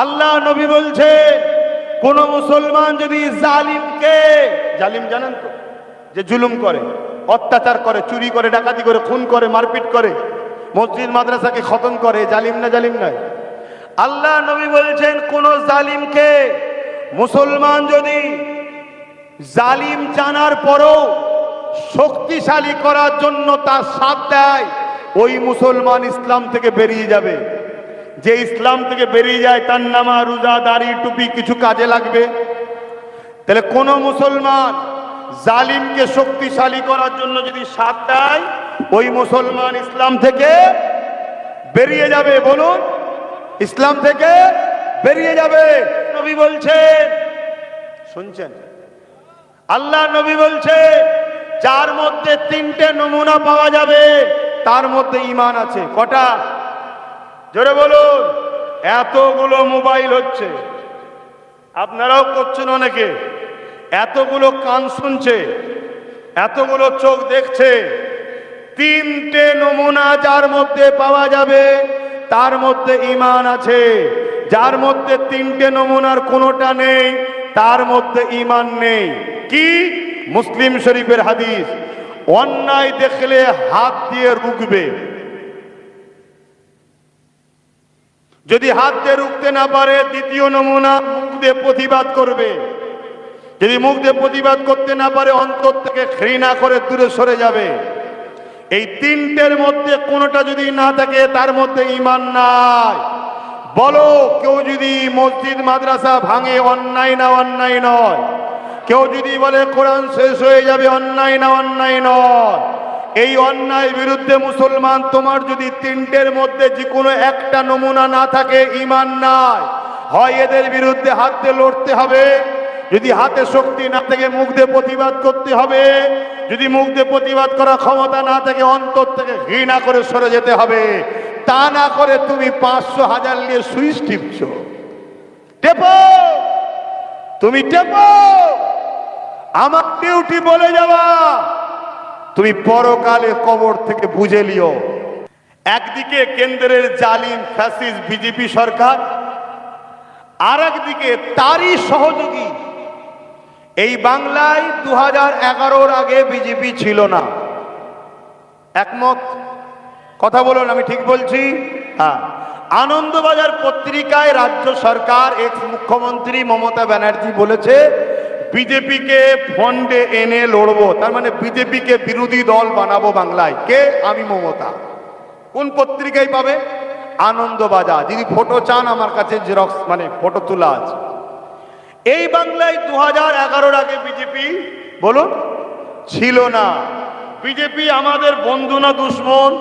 আল্লাহ নবী বলছে কোন মুসলমান যদি জালিমকে, জালিম জানেন তো, যে জুলুম করে, অত্যাচার করে, চুরি করে, ডাকাতি করে, খুন করে, মারপিট করে, মসজিদ মাদ্রাসাকে খতম করে, জালিম না জালিম নয়? আল্লাহ নবী বলছেন কোন জালিমকে মুসলমান যদি জালিম জানার পরও শক্তিশালী করার জন্য তার সাথ দেয়, ওই মুসলমান ইসলাম থেকে বেরিয়ে যাবে। যে ইসলাম থেকে বেরিয়ে যায় তার নামা রোজা দাড়ি টুপি কিছু কাজে লাগবে? তাহলে কোন মুসলমান জালিমকে শক্তিশালী করার জন্য যদি সাথ দেয়, ওই মুসলমান ইসলাম থেকে বেরিয়ে যাবে। বলুন, ইসলাম থেকে বেরিয়ে যাবে। নবী বলছেন, শুনছেন? আল্লাহ নবী বলছে যার মধ্যে তিনটে নমুনা পাওয়া যাবে তার মধ্যে ঈমান আছে। কটা? জোরে বলুন। এতগুলো মোবাইল হচ্ছে, আপনারাও করছেন অনেকে, এতগুলো কান শুনছে, এতগুলো চোখ দেখছে, তিনটে নমুনা যার মধ্যে পাওয়া যাবে তার মধ্যে ঈমান আছে। যার মধ্যে তিনটে নমুনার কোনোটা নেই তার মধ্যে ঈমান নেই। কি? মুসলিম শরীফের হাদিস, অন্যায় দেখলে হাত দিয়ে রুখবে, যদি হাত দিয়ে রুখতে না পারে দ্বিতীয় নমুনা মুখ দিয়ে প্রতিবাদ করবে, যদি মুখ দিয়ে প্রতিবাদ করতে না পারে অন্তর থেকে ঘৃণা করে দূরে সরে যাবে। এই তিনটের মধ্যে কোনোটা যদি না থাকে তার মধ্যে ঈমান নাই। বলো, কেউ যদি মসজিদ মাদ্রাসা ভাঙে অন্যায় না অন্যায় নয়? কেউ যদি বলে কোরআন শেষ হয়ে যাবে অন্যায় না অন্যায় নয়? এই অন্যায় বিরুদ্ধে মুসলমান তোমার যদি তিনটের মধ্যে যে কোনো একটা নমুনা না থাকে, ঈমান নাই। হয় এদের বিরুদ্ধে হাত দিয়ে লড়তে হবে, যদি হাতে শক্তি না থাকে মুখ দিয়ে প্রতিবাদ করতে হবে, যদি মুখ দিয়ে প্রতিবাদ করার ক্ষমতা না থাকে অন্তর থেকে ঘৃণা করে সরে যেতে হবে। তা না করে তুমি 500,000 নিয়ে সুইচ টিপছো, টেপো, তুমি টেপো। আমার ডিউটি বলে যাওয়া, তুমি পরকালে কবর থেকে বুঝে লিও। একদিকে কেন্দ্রের জালিম ফ্যাসিস্ট বিজেপি সরকার, আর একদিকে তারই সহযোগী। এই বাংলায় 2011-র আগে বিজেপি ছিল না। একমত? কথা বলুন, আমি ঠিক বলছি? হ্যাঁ। আনন্দবাজার পত্রিকায় রাজ্য সরকার এক্স মুখ্যমন্ত্রী মমতা ব্যানার্জি বলেছে বিজেপিকে ফন্ডে এনে লড়বো, তার মানে বিজেপিকে বিরোধী দল বানাবো বাংলায়। কে? আমি, মমতা। কোন পত্রিকায় পাবে? আনন্দবাজার। যদি ফটো চান আমার কাছে জেরক্স, মানে ফটো তোলা আছে। এই বাংলায় 2011-র আগে বিজেপি, বলুন, ছিল না। বিজেপি আমাদের বন্ধু না দুশ্মন?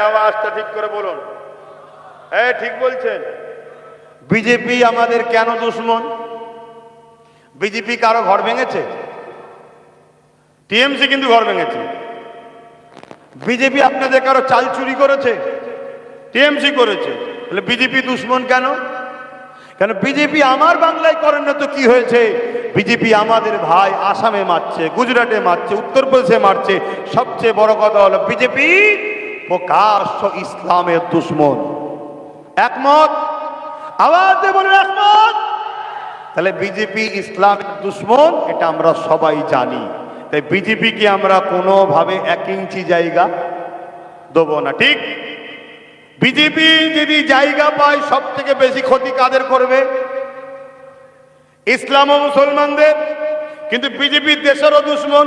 আওয়াজটা ঠিক করে বলুন। ঠিক বলছেন? বিজেপি আমাদের কেন দুশ্মন? বিজেপি কারো ঘর ভেঙেছে? টিএমসি কিন্তু ঘর ভেঙেছে। বিজেপি আপনাদের কারো চাল চুরি করেছে? টিএমসি করেছে। তাহলে বিজেপি দুশ্মন কেন? কেন বিজেপি আমার বাংলায় করেন না তো কি হয়েছে? বিজেপি আমাদের ভাই আসামে মারছে, গুজরাটে মারছে, উত্তরপ্রদেশে মারছে। সবচেয়ে বড় কথা হলো বিজেপি প্রকাশ্য ইসলামের দুশ্মন। একমত? আওয়াজ দিয়ে বলুন একমত। তাহলে বিজেপি ইসলামের দুশ্মন, এটা আমরা সবাই জানি। তাই বিজেপিকে আমরা কোনোভাবে 1 ইঞ্চি জায়গা দেবো না। ঠিক? বিজেপি যদি জায়গা পায় সব থেকে বেশি ক্ষতি কাদের করবে? ইসলাম ও মুসলমানদের। কিন্তু বিজেপি দেশেরও দুশ্মন।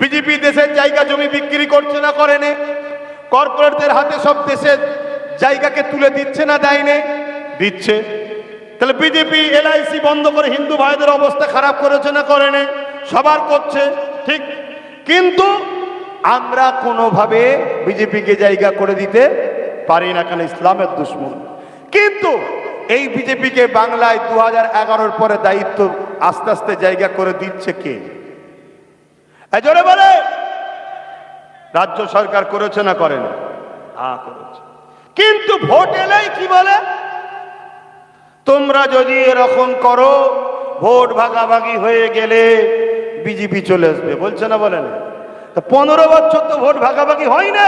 বিজেপি দেশের জায়গা জমি বিক্রি করছে না করেনি? কর্পোরেটদের হাতে সব দেশের জায়গাকে তুলে দিচ্ছে না দেয়নি? দিচ্ছে। তাহলে বিজেপি এলআইসি বন্ধ করে হিন্দু ভাইদের অবস্থা খারাপ করেছে না করেনি? সবার করছে। ঠিক। কিন্তু আমরা কোনোভাবে বিজেপিকে জায়গা করে দিতে পারি না, কেন? ইসলামের দুশ্মন। কিন্তু এই বিজেপিকে বাংলায় 2011-র পরে দায়িত্ব আস্তে আস্তে জায়গা করে দিচ্ছে কে? জোরে বলে। রাজ্য সরকার করেছে না করেনি? হ্যাঁ, করেছে। কিন্তু ভোট এলেই কি বলে? তোমরা যদি এরকম করো, ভোট ভাগাভাগি হয়ে গেলে বিজেপি চলে আসবে। বলছে না, বলে না? 15 বছর তো ভোট ভাগাভাগি হয় না,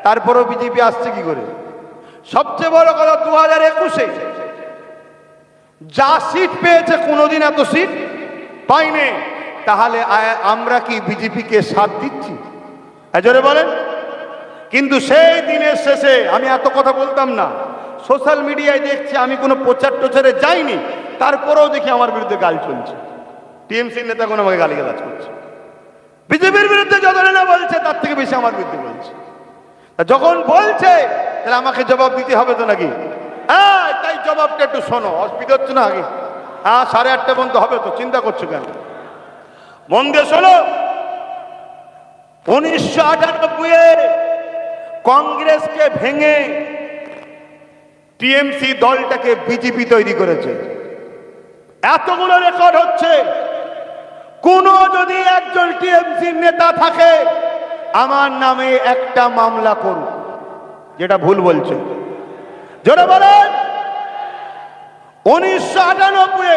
তারপরেও বিজেপি আসছে কি করে? সবচেয়ে বড় কথা 2021-এ যা সিট পেয়েছে কোনোদিন এত সিট পাইনি। তাহলে আমরা কি বিজেপিকে সাথ দিচ্ছি? জোরে বলেন। কিন্তু সেই দিনের শেষে আমি এত কথা বলতাম না, সোশ্যাল মিডিয়ায় দেখছি, আমি কোনো প্রচার টোচারে যাইনি, তারপরেও দেখি আমার বিরুদ্ধে গাল চলছে। টিএমসির নেতা কোনো আমাকে গালিগালাজ করছে, বিজেপির বিরুদ্ধে যত না বলছে তার থেকে বেশি আমার বিরুদ্ধে বলছে। যখন বলছে তাহলে আমাকে জবাব দিতে হবে তো নাকি? হ্যাঁ, তাই জবাবটা একটু শোনো, অসুবিধা হচ্ছে না? আগে 8:30 পর্যন্ত হবে তো, চিন্তা করছো কেন? মন দিয়ে শোনো। 1998-এ কংগ্রেসকে ভেঙে টিএমসি দলটাকে বিজেপি তৈরি করেছে। এতগুলো রেকর্ড হচ্ছে, কোন যদি একজন টিএমসি নেতা থাকে আমার নামে একটা মামলা করুন, যেটা ভুল বলছে। জোরে বলেন। 1998-এ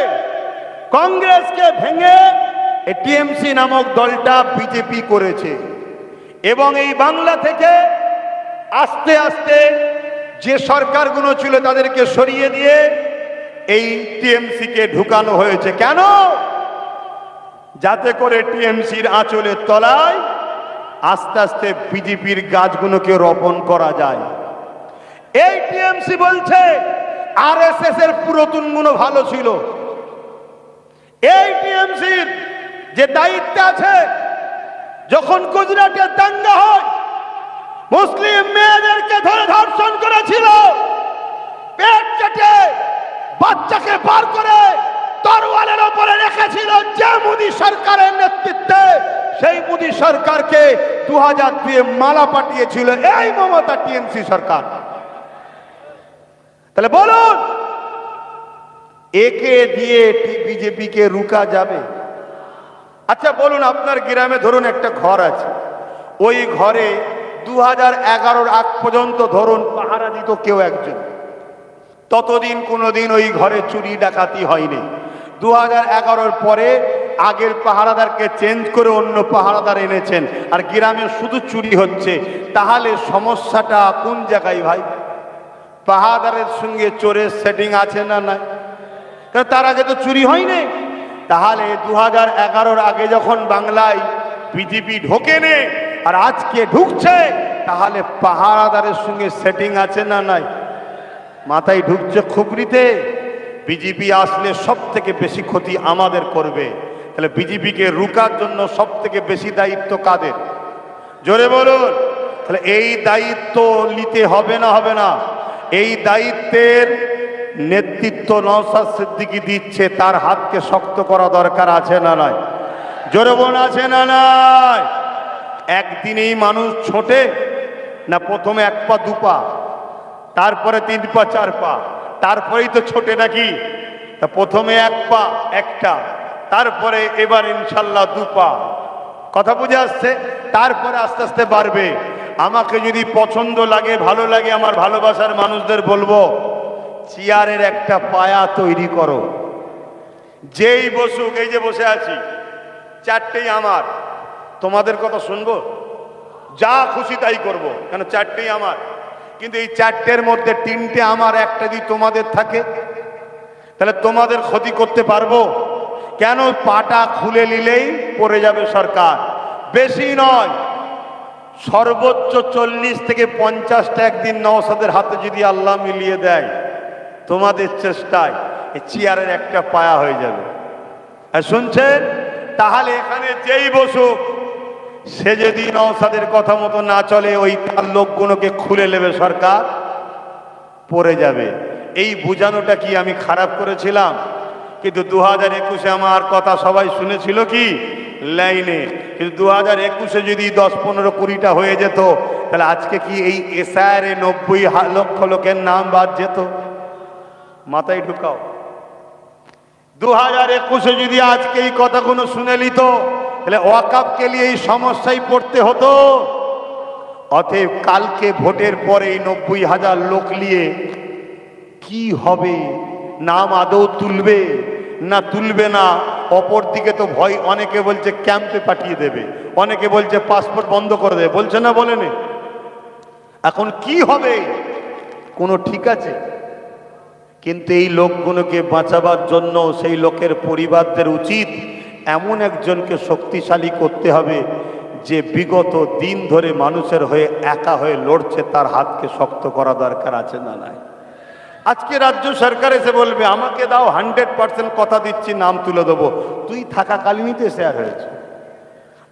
কংগ্রেসকে ভেঙে টিএমসি নামক দলটা বিজেপি করেছে, এবং এই বাংলা থেকে আস্তে আস্তে যে সরকারগুলো ছিল তাদেরকে সরিয়ে দিয়ে এই টিএমসি কে ঢুকানো হয়েছে। কেন? যাতে করে টিএমসির আঁচলের তলায় আস্তে আস্তে বিজেপির গাছগুলোকে রোপণ করা যায়। এই টিএমসি বলছে আরএসএস এর পুরাতনগুলো ভালো ছিল। এই টিএমসির যে দায়িত্ব আছে, যখন গুজরাটের দাঙ্গা হয় মুসলিম মেয়েদেরকে ধরে ধর্ষণ করেছিল, পেট কেটে বাচ্চাকে বার করে তরোয়ালের উপরে রেখেছিল যে মোদী সরকারের নেতৃত্বে, সেই মোদী সরকারকে 2002-এ মালা পাঠিয়েছিল এই মমতা টিএমসি সরকার। তাহলে বলুন, একে দিয়ে বিজেপিকে রুকা যাবে? আচ্ছা বলুন, আপনার গ্রামে ধরুন একটা ঘর আছে, ওই ঘরে 2011-র আগ পর্যন্ত ধরুন পাহারা দিত কেউ একজন, ততদিন কোনোদিন ওই ঘরে চুরি ডাকাতি হয়নি। 2011-র পরে আগের পাহারাদারকে চেঞ্জ করে অন্য পাহারাদার এনেছেন, আর গ্রামে শুধু চুরি হচ্ছে। তাহলে সমস্যাটা কোন জায়গায় ভাই? পাহারাদারের সঙ্গে চোরের সেটিং আছে না নাই? কারণ তার আগে তো চুরি হয়নি। তাহলে 2011-র আগে যখন বাংলায় বিজেপি ঢোকেনি আর আজকে ঢুকছে, তাহলে পাহারাদারের সঙ্গে সেটিং আছে না নাই? মাথায় ঢুকছে খুবরিতে। বিজেপি আসলে সব থেকে বেশি ক্ষতি আমাদের করবে। তাহলে বিজেপিকে রুকার জন্য সব থেকে বেশি দায়িত্ব কাদের? জোরে বলুন। তাহলে এই দায়িত্ব নিতে হবে না হবে না? এই দায়িত্বের নেতৃত্ব নওশাদ সিদ্দিকী দিচ্ছে, তার হাতকে শক্ত করা দরকার আছে না নাই? জোরে বলুন, আছে না নাই? একদিনেই মানুষ ছোটে না? প্রথমে 1 পা 2 পা, তারপরে 3 পা 4 পা, তারপরেই তো ছোটে নাকি? তা প্রথমে 1 পা একটা, তারপরে এবার ইনশাল্লাহ 2 পা। কথা বুঝে আসছে? তারপরে আস্তে আস্তে বাড়বে। আমাকে যদি পছন্দ লাগে, ভালো লাগে, আমার ভালোবাসার মানুষদের বলবো, চেয়ারের একটা পায়া তৈরি করো। যেই বসুক, এই যে বসে আছি, 4টেই আমার। তোমাদের কথা শুনবো, যা খুশি তাই করব, কেন 4টেই আমার। কিন্তু এই 4টের মধ্যে 3টে আমার, একটা যদি তোমাদের থাকে, তাহলে তোমাদের ক্ষতি করতে পারবো? কেন? পাটা খুলে নিলেই পড়ে যাবে সরকার। বেশি নয়, সর্বোচ্চ 40 থেকে 50টা একদিন নওশাদের হাতে যদি আল্লাহ মিলিয়ে দেয়, তোমাদের চেষ্টায় এই চেয়ারের একটা পায়া হয়ে যাবে। আর শুনছেন? তাহলে এখানে যেই বসুক, সে যদি নওশাদের কথা মতো না চলে, ওই তার লোকগুলোকে খুলে নেবে সরকার, পড়ে যাবে। এই বোঝানোটা কি আমি খারাপ করেছিলাম? কিন্তু 2021-এ আমার কথা সবাই শুনেছিল কি? লাইনে। কিন্তু 2021-এ যদি 10-15-20টা হয়ে যেত, তাহলে আজকে কি এই এসআইআরে 90 লক্ষ লোকের নাম বাদ যেত? মাথায় ঢুকাও। 2021-এ যদি আজকে এই কথাগুলো শুনে নিত, তাহলে ওয়াকফকে নিয়ে এই সমস্যায় পড়তে হতো। অতএব কালকে ভোটের পরে এই 90,000 লোক নিয়ে কি হবে? নাম আদৌ তুলবে না তুলবে না? অপর দিকে তো ভয়, অনেকে বলছে ক্যাম্পে পাঠিয়ে দেবে, অনেকে বলছে পাসপোর্ট বন্ধ করে দেবে, বলছে না বলেনি? এখন কি হবে? কোনো ঠিক আছে? কিন্তু এই লোকগুলোকে বাঁচাবার জন্য সেই লোকের পরিবারদের উচিত এমন একজনকে শক্তিশালী করতে হবে যে বিগত দিন ধরে মানুষের হয়ে একা হয়ে লড়ছে, তার হাতকে শক্ত করা দরকার আছে না নাই? আজকে রাজ্য সরকার এসে বলবে আমাকে দাও, 100% কথা দিচ্ছি নাম তুলে দেবো। তুই থাকাকালীনই তো শেয়ার হয়েছে,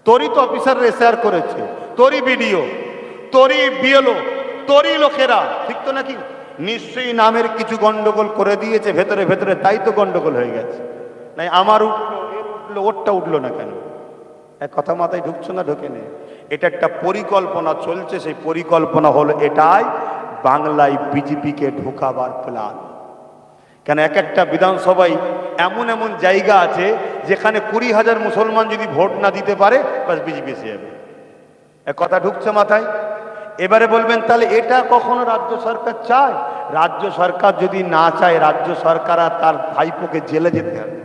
তোরই তো অফিসার শেয়ার করেছে, তোরই ভিডিও, তোরই বিএলও, তোরই লোকেরা, ঠিক তো নাকি? নিশ্চয়ই নামের কিছু গন্ডগোল করে দিয়েছে ভেতরে ভেতরে, তাই তো গন্ডগোল হয়ে গেছে। নাই আমার উঠলো, এর উঠলো, ওরটা উঠলো না কেন? এক কথা মাথায় ঢুকছো না? ঢোকে নেই। এটা একটা পরিকল্পনা চলছে, সেই পরিকল্পনা হলো এটাই, বাংলায় বিজেপিকে ঢোকাবার প্ল্যান। কেন এক একটা বিধানসভায় এমন এমন জায়গা আছে যেখানে 20,000 মুসলমান যদি ভোট না দিতে পারে বাস বিজেপি এসে যাবে। এক কথা ঢুকছে মাথায়? এবারে বলবেন তাহলে এটা কখনো রাজ্য সরকার চায়? রাজ্য সরকার যদি না চায়, রাজ্য সরকার আর তার ভাইপোকে জেলে যেতে হবে,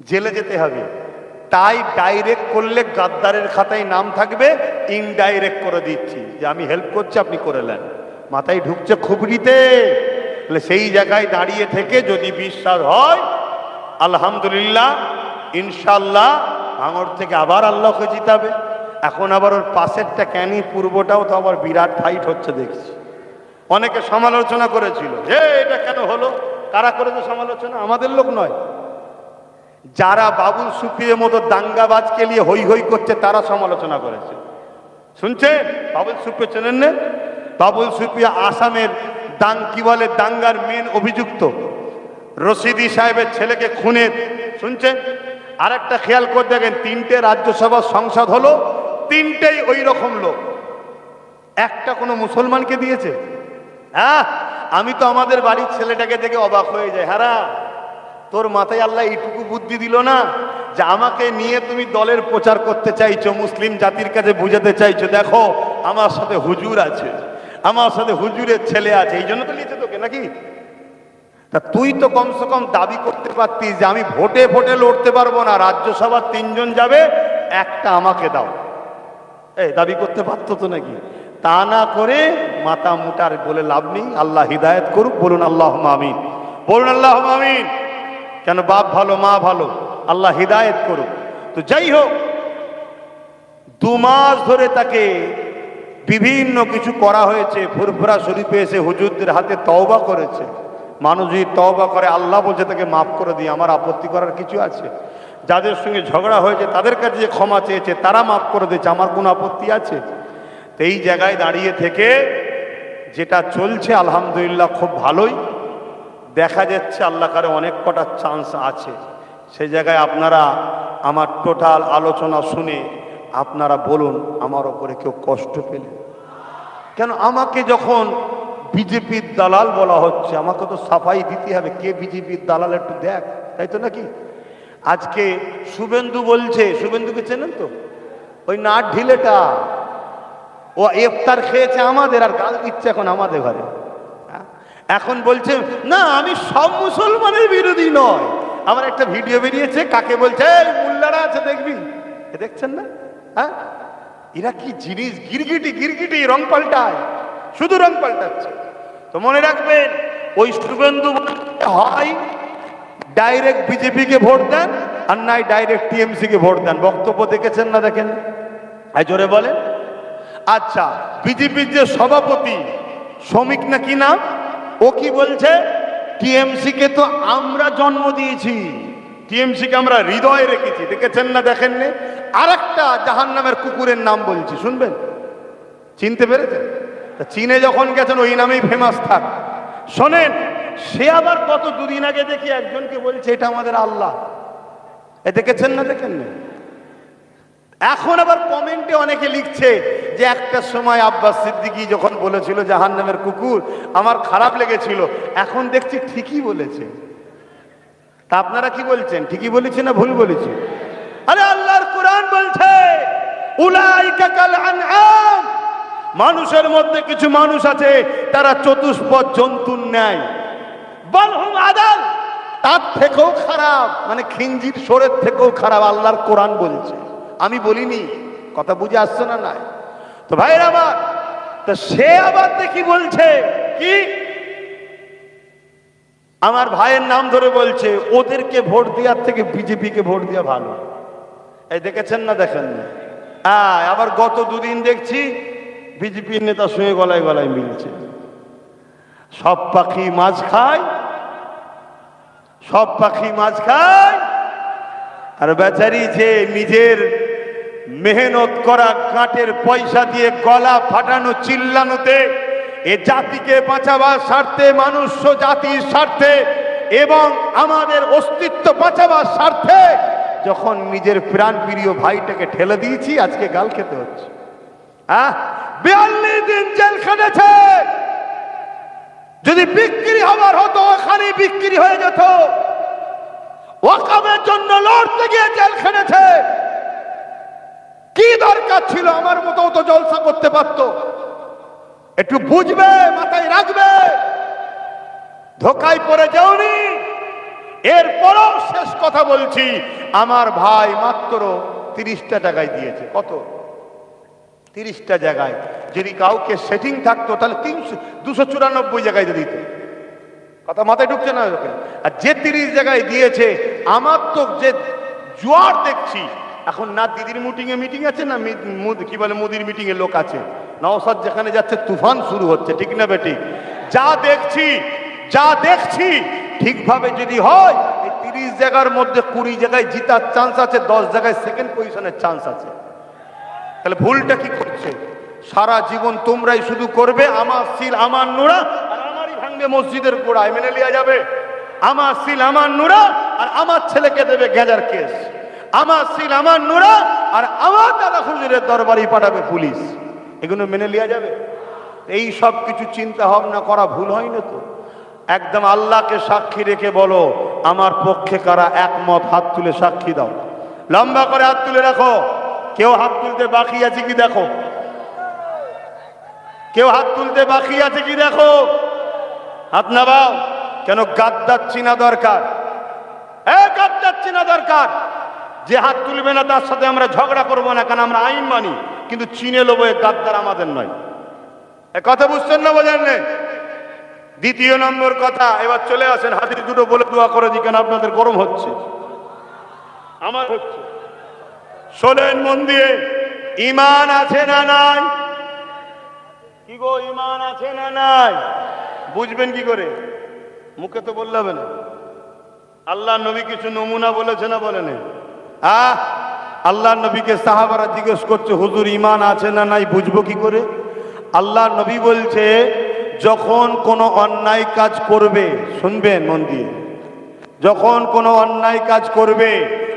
জেলে যেতে হবে। তাই ডাইরেক্ট করলে গাদ্দারের খাতায় নাম থাকবে, ইনডাইরেক্ট করে দিচ্ছি যে আমি হেল্প করছি, আপনি করে নেন। মাথায় ঢুকছে খুবরিতে? সেই জায়গায় দাঁড়িয়ে থেকে যদি বিশ্বাস হয়, আলহামদুলিল্লাহ, ইনশাল্লাহ ভাঙড় থেকে আবার আল্লাহকে জিতাবে। এখন আবার ওর পাশেরটা ক্যানি পূর্বটাও তো আবার বিরাট ফাইট হচ্ছে দেখছি। অনেকে সমালোচনা করেছিল, এটা কেন হলো? কারা করেছে সমালোচনা? আমাদের লোক নয়, যারা বাবুল সুপ্রিয়ের মতো দাঙ্গাবাজকে নিয়ে হই হই করছে তারা সমালোচনা করেছে। শুনছেন? বাবুল সুপ্রিয় চেনেন না? বাবুল সুপ্রিয়া আসামের কি বলে দাঙ্গার মেন অভিযুক্ত, রশিদি সাহেবের ছেলেকে খুনের। শুনছেন? আর একটা খেয়াল করে দেখেন, 3টে রাজ্যসভা সংসদ হলো, 3টেই ওই রকম লোক। একটা কোনো মুসলমানকে দিয়েছে? হ্যাঁ, আমি তো আমাদের বাড়ির ছেলেটাকে দেখে অবাক হয়ে যাই। হ্যাঁ, তোর মাথায় আল্লাহ এইটুকু বুদ্ধি দিল না যে আমাকে নিয়ে তুমি দলের প্রচার করতে চাইছো, মুসলিম জাতির কাছে বুঝাতে চাইছো দেখো আমার সাথে হুজুর আছে, আমার সাথে হুজুরের ছেলে আছে, এই জন্য তো নিয়েছে তোকে নাকি? তা তুই তো কমসে কম দাবি করতে পারতিস যে আমি ভোটে ভোটে লড়তে পারবো না, রাজ্যসভার 3জন যাবে, একটা আমাকে দাও। এই দাবি করতে পারতো তো নাকি? তা না করে মাথা মুটার বলে লাভ নেই। আল্লাহ হিদায়েত করুক, বলুন আল্লাহুম্মা আমিন, বলুন আল্লাহুম্মা আমিন। কেন? বাপ ভালো, মা ভালো, আল্লাহ হিদায়েত করুক। তো যাই হোক, 2 মাস ধরে তাকে বিভিন্ন কিছু করা হয়েছে। ফুরফুরা শরীফে এসে হুজুরদের হাতে তওবা করেছে। মানুষ যদি তওবা করে, আল্লাহ বলছে তাকে মাফ করে দিই, আমার আপত্তি করার কিছু আছে? যাদের সঙ্গে ঝগড়া হয়েছে তাদের কাছে যে ক্ষমা চেয়েছে তারা মাফ করে দিয়েছে, আমার কোনো আপত্তি আছে? তো এই জায়গায় দাঁড়িয়ে থেকে যেটা চলছে আলহামদুলিল্লাহ খুব ভালোই দেখা যাচ্ছে। আল্লাহ কারে অনেক কটা চান্স আছে। সেই জায়গায় আপনারা আমার টোটাল আলোচনা শুনে আপনারা বলুন আমার ওপরে কেউ কষ্ট পেলে? কেন আমাকে যখন বিজেপির দালাল বলা হচ্ছে, আমাকে তো সাফাই দিতে হবে, কে বিজেপির দালাল একটু দেখ, তাই তো নাকি? আজকে শুভেন্দু বলছে, শুভেন্দুকে চেনেন তো? ওই নাট ঢিলেটা, ও ইফতার খেয়েছে আমাদের আর গাল দিচ্ছে এখন আমাদের ঘরে। এখন বলছে না আমি সব মুসলমানের বিরোধী নয়। আমার একটা ভিডিও বেরিয়েছে, কাকে বলছে? এই মোল্লারা আছে দেখবি, দেখছেন না? হ্যাঁ, এরা কি জিনিস, গিরগিটি গিরগিটি, রং পাল্টায়, শুধু রং পাল্টাচ্ছে। তো মনে রাখবেন, ওই শুভেন্দু হয় ডাইরেক্ট বিজেপিকে ভোট দেন আর নাই ডাইরেক্ট টিএমসি কে ভোট দেন। বক্তব্য দেখেছেন না দেখেন? জোরে বলেন। আচ্ছা, বিজেপির যে সভাপতি শ্রমিক না কি নাম, ও কি বলছে? টিএমসি কে তো আমরা জন্ম দিয়েছি, টিএমসি কে আমরা হৃদয়ে রেখেছি। দেখেছেন না দেখেননি? আর একটা জাহান্নামের কুকুরের নাম বলছি, শুনবেন? চিনতে পেরেছেন? চীনে যখন গেছেন ওই নামেই ফেমাস থাক। শোনেন, সে আবার কত দুদিন আগে দেখি একজনকে বলছে এটা আমাদের আল্লাহ। দেখেছেন না দেখেননি? এখন আবার কমেন্টে অনেকে লিখছে যে একটা সময় আব্বাস সিদ্দিকী যখন বলেছিল জাহান্নামের কুকুর আমার খারাপ লেগেছিল, এখন দেখছি ঠিকই বলেছে। তা আপনারা কি বলছেন, ঠিকই বলেছি না ভুল বলেছি? আরে আল্লাহর কোরআন বলছে উলাইকা কাল আনআম, মানুষের মধ্যে কিছু মানুষ আছে তারা চতুষ্পদ জন্তুর ন্যায়, বাল হুম আদাল, তার থেকেও খারাপ, মানে খিঞ্জির সোরের থেকেও খারাপ। আল্লাহর কোরআন বলছে, আমি বলিনি। কথা বুঝে আসছে না? নাই তো ভাইরা আমার, তো সে আবার দেখি বলছে কি আমার ভাইয়ের নাম ধরে বলছে ওদেরকে ভোট দেওয়ার থেকে বিজেপিকে ভোট দেওয়া ভালো। এই দেখেছেন না, দেখেন না? আবার গত দুদিন দেখছি বিজেপির নেতার সঙ্গে গলায় গলায় মিলছে। সব পাখি মাছ খায়, সব পাখি মাছ খায়, আর বেচারি যে নিজের মেহনত করা গাঁটের পয়সা দিয়ে গলা ফাটানো চিল্লানোতে এ জাতিকে বাঁচাবার স্বার্থে, মানুষ জাতির স্বার্থে এবং আমাদের অস্তিত্ব বাঁচাবার স্বার্থে যখন নিজের প্রাণ প্রিয় ভাইটাকে ঠেলে দিয়েছি, আজকে গাল খেতে হচ্ছে। 42 দিন জেল খেটেছে। যদি বিক্রি হবার হতো ওখানে বিক্রি হয়ে যেত। ওয়াকফের জন্য লড়তে গিয়ে জেল খেটেছে। কি দরকার ছিল? আমার মতো তো জলসা করতে পারতো। একটু বুঝবে, মাথায় রাখবে, ধোকায় পড়ে যাওনি। এরপরও শেষ কথা বলছি, আমার ভাই মাত্র 30টা জায়গায় দিয়েছে। কত? 30টা জায়গায়। যদি কাউকে সেটিং থাকতো তাহলে 294 জায়গায় দিত। কথা মাথায় ঢুকছে না? আর যে 30 জায়গায় দিয়েছে, আমার তো যে জোয়ার দেখছি এখন, না দিদির মিটিং আছে, না কি বলে মোদির মিটিং এ লোক আছে। নওশাদ যেখানে যাচ্ছে তুফান শুরু হচ্ছে, ঠিক না বেটি? যা দেখছি ঠিকভাবে যদি হয়, এই 30 জায়গার মধ্যে 20 জায়গায় জিতার চান্স আছে, 10 জায়গায় সেকেন্ড পজিশনের চান্স আছে। তাহলে ভুলটা কি করছে? সারা জীবন তোমরাই শুধু করবে আমার সিল আমার নুরা, আর আমারই ভাঙবে মসজিদের গোড়ায়, মেনে লিয়া যাবে? আমার সিল আমার নুরা, আর আমার ছেলেকে দেবে গেজার কেস। আমার সিল আমার নুরা, আর আমার দাদা হুজুরের দরবারে পাঠাবে পুলিশ। এগুলো মেনে লিয়া যাবে? এই সব কিছু চিন্তা ভাবনা করা ভুল হয় না তো? একদম আল্লাহকে সাক্ষী রেখে বলো, আমার পক্ষে কারা একমত? হাত তুলে সাক্ষী দাও, লম্বা করে হাত তুলে রাখো। কেউ হাত তুলতে বাকি আছে কি দেখো? কেউ হাত তুলতে বাকি আছে কি দেখো? হাত নামাও। কেন? গাদ্দার চিনা দরকার। গাদ্দার চিনা দরকার। যে হাত তুলবে না তার সাথে আমরা ঝগড়া করবো না, কারণ আমরা আইন মানি, কিন্তু চিনে লোবো এ গাদ্দার আমাদের নয়। কথা বুঝছেন না? বোঝেন না? দ্বিতীয় নম্বর কথা, এবার চলে আসেন হাদিস দুটো বলে দোয়া করে দিই, কেন আপনাদের গরম হচ্ছে, আমার হচ্ছে। শোনেন মন দিয়ে, ঈমান আছে না নাই? কি গো, ঈমান আছে না নাই? বুঝবেন কি করে? মুখে তো বললে হবে না। আল্লাহ নবী কিছু নমুনা বলেছে না বলেন? আল্লাহ নবীকে সাহাবারা জিজ্ঞেস করছে, হুজুর ঈমান আছে না নাই, বুঝবো কি করে? আল্লাহ নবী বলছে, যখন কোনো অন্যায় কাজ করবে, শুনবেন মন দিয়ে, যখন কোনো অন্যায় কাজ করবে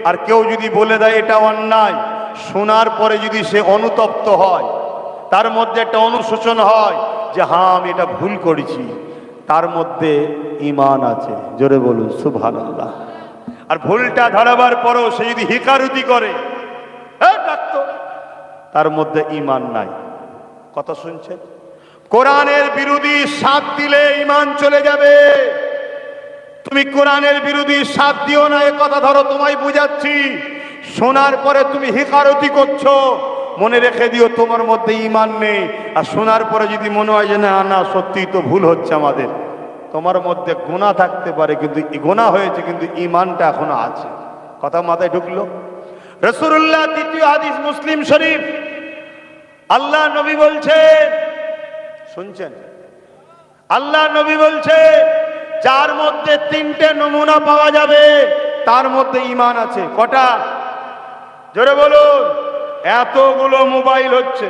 আর কেউ যদি বলে দেয় এটা অন্যায়, শোনার পরে যদি সে অনুতপ্ত হয়, তার মধ্যে একটা অনুশোচন হয় যে হ্যাঁ আমি এটা ভুল করেছি, তার মধ্যে ঈমান আছে। জোরে বলুন সুবহানাল্লাহ। আর ভুলটা ধরাবার পরও সে যদি হিকারুতি করে, তার মধ্যে ঈমান নাই। কথা শুনছেন? কোরআনের বিরোধী সাথ দিলে ঈমান চলে যাবে। তুমি কোরআনের বিরোধী সাথ দিও না, এ কথা ধরো, তোমায় বুঝাচ্ছি। শোনার পরে তুমি হিকারতি করছো, মনে রেখে দিও তোমার মধ্যে ঈমান নেই। আর শোনার পরে যদি মনে হয় যে না না সত্যি তো ভুল হচ্ছে আমাদের, তোমার মধ্যে গুনাহ থাকতে পারে, কিন্তু গুনাহ হয়েছে কিন্তু ঈমানটা এখনো আছে। কথা মাথায় ঢুকলো? রাসূলুল্লাহ, দ্বিতীয় হাদিস মুসলিম শরীফ, আল্লাহ নবী বলছে, শুনছেন? আল্লাহ নবী বলছে, যার মধ্যে 3টে নমুনা পাওয়া যাবে তার মধ্যে ঈমান আছে। কটা? জোরে বলুন। এতগুলো মোবাইল হচ্ছে,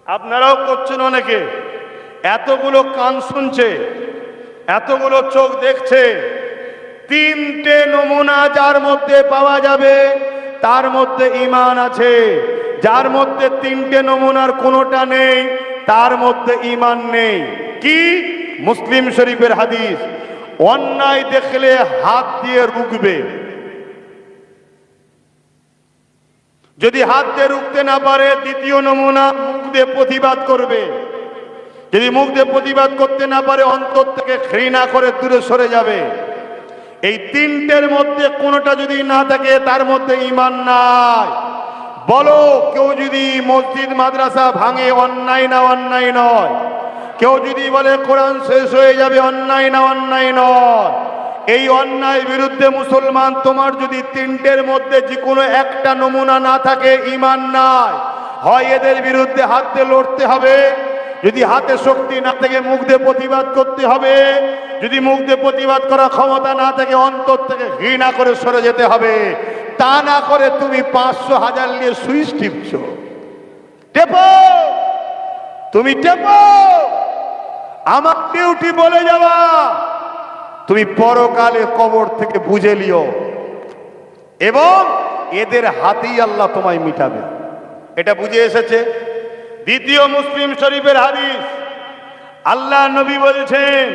আপনারাও করছেন অনেকে, এতগুলো কান শুনছে, এতগুলো চোখ দেখছে, 3টে নমুনা যার মধ্যে পাওয়া যাবে তার মধ্যে ঈমান আছে। যার মধ্যে 3টে নমুনার কোনোটা নেই তার মধ্যে ঈমান নেই। কি? মুসলিম শরীফের হাদিস, অন্যায় দেখলে হাত দিয়ে রুখবে, যদি হাত দিয়ে রুখতে না পারে দ্বিতীয় নমুনা মুখ দিয়ে প্রতিবাদ করবে, যদি মুখ দিয়ে প্রতিবাদ করতে না পারে অন্তর থেকে ঘৃণা করে দূরে সরে যাবে। এই 3টের মধ্যে কোনোটা যদি না থাকে তার মধ্যে ঈমান নাই। বলো, কেউ যদি মসজিদ মাদ্রাসা ভাঙে অন্যায় না অন্যায় নয়? কেউ যদি বলে কোরআন শেষ হয়ে যাবে, অন্যায় না, অন্যায় নয়। এই অন্যায় বিরুদ্ধে মুসলমান, তোমার যদি তিনটের মধ্যে যে কোনো একটা নমুনা না থাকে, ঈমান নাই। হয় এদের বিরুদ্ধে হাত দিয়ে লড়তে হবে, যদি হাতে শক্তি না থাকে মুখ দিয়ে প্রতিবাদ করতে হবে, যদি মুখ দিয়ে প্রতিবাদ করার ক্ষমতা না থাকে অন্তর থেকে ঘৃণা করে সরে যেতে হবে। তা না করে তুমি 500,000 নিয়ে সুইচ টিপছো, টেপো, তুমি টেপো। আমার ডিউটি বলে যাওয়া, তুমি পরকালে কবর থেকে বুঝে লিও, এবং এদের হাতেই আল্লাহ তোমায় মিটাবে, এটা বুঝে এসেছে। দ্বিতীয় মুসলিম শরীফের হাদিস, আল্লাহ নবী বলছেন,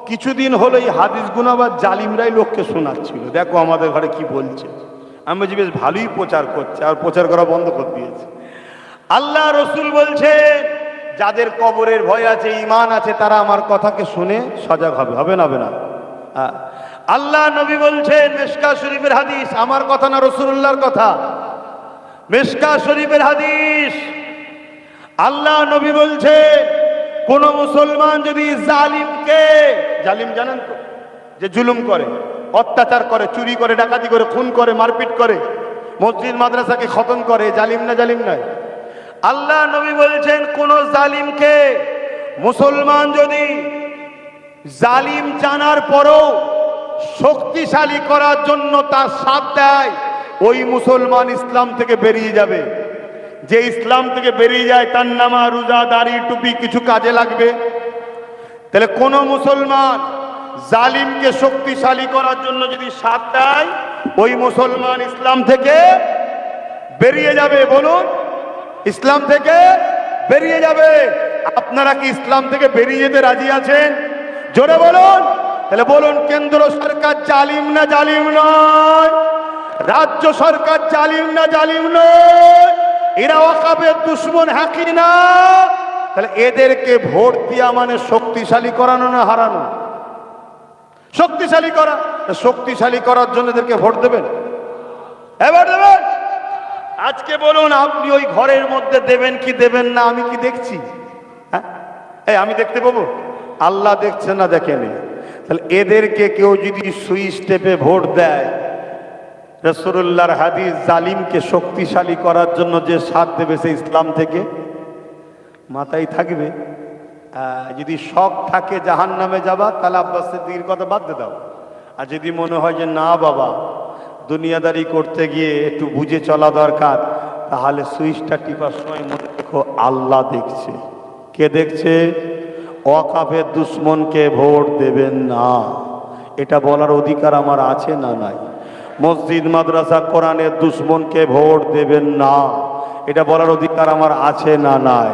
কিছুদিন হলো এই হাদিস গুনাবার জালিমরাই লোককে শোনাচ্ছিল, দেখো আমাদের ঘরে কি বলছে। আমি বলছি বেশ ভালোই প্রচার করছে, আর প্রচার করা বন্ধ করে দিয়েছে। আল্লাহ রসুল বলছেন, যাদের কবরের ভয় আছে, ঈমান আছে, তারা আমার কথাকে শুনে সজাগ হবে, হবে না, হবে না? আল্লাহ নবী বলছেন, মিশকাত শরীফের হাদিস, আমার কথা না, রাসূলুল্লাহর কথা, মিশকাত শরীফের হাদিস। আল্লাহ নবী বলছে, কোন মুসলমান যদি জালিমকে, জালিম জানেন তো, যে জুলুম করে, অত্যাচার করে, চুরি করে, ডাকাতি করে, খুন করে, মারপিট করে, মসজিদ মাদ্রাসাকে খতম করে, জালিম না? জালিম নয়। আল্লাহ নবী বলছেন, কোন জালিমকে মুসলমান যদি জালিম জানার পরও শক্তিশালী করার জন্য তার সাথ দেয়, ওই মুসলমান ইসলাম থেকে বেরিয়ে যাবে। যে ইসলাম থেকে বেরিয়ে যায়, তার নামা, রোজা, দাড়ি, টুপি কিছু কাজে লাগবে? তাহলে কোন মুসলমান জালিমকে শক্তিশালী করার জন্য যদি সাথ দেয়, ওই মুসলমান ইসলাম থেকে বেরিয়ে যাবে। বলুন, ইসলাম থেকে বেরিয়ে যাবে। আপনারা কি ইসলাম থেকে বেরিয়ে যেতে রাজি আছেন? জোরে বলুন। তাহলে বলুন, কেন্দ্র সরকার জালিম না জালিম নয়? রাজ্য সরকার জালিম না জালিম নয়? এরা ওয়াকাফের দুশমন, হাকি না? তাহলে এদেরকে ভোট দেওয়া মানে শক্তিশালী করানো না হারানো? শক্তিশালী করা। শক্তিশালী করার জন্য এদেরকে ভোট দেবেন? এবার দেবেন? আজকে বলুন, আপনি ওই ঘরের মধ্যে দেবেন কি দেবেন না? আমি কি দেখছি? হ্যাঁ, আমি দেখতে পাবো? আল্লাহ দেখছে না, দেখেনি? তাহলে এদেরকে কেউ যদি সুইচ টেপে ভোট দেয়, রাসূলুল্লাহর হাদিস, জালিমকে শক্তিশালী করার জন্য যে সাথ দেবে, সে ইসলাম থেকে মাথায় থাকবে। যদি শখ থাকে জাহান্নামে যাবা, তাহলে আব্বাস সিদ্দিকের কথা বাদ দিয়ে দাও। আর যদি মনে হয় যে না বাবা, দুনিয়াদারি করতে গিয়ে একটু বুঝে চলা দরকার, তাহলে সুইচটা টিপার সময় মনে রেখো, আল্লাহ দেখছে। কে দেখছে? ওয়াকাফের দুশমনকে ভোট দেবেন না, এটা বলার অধিকার আমার আছে না নাই? মসজিদ মাদ্রাসা কোরআনের দুশমনকে ভোট দেবেন না, এটা বলার অধিকার আমার আছে না নাই?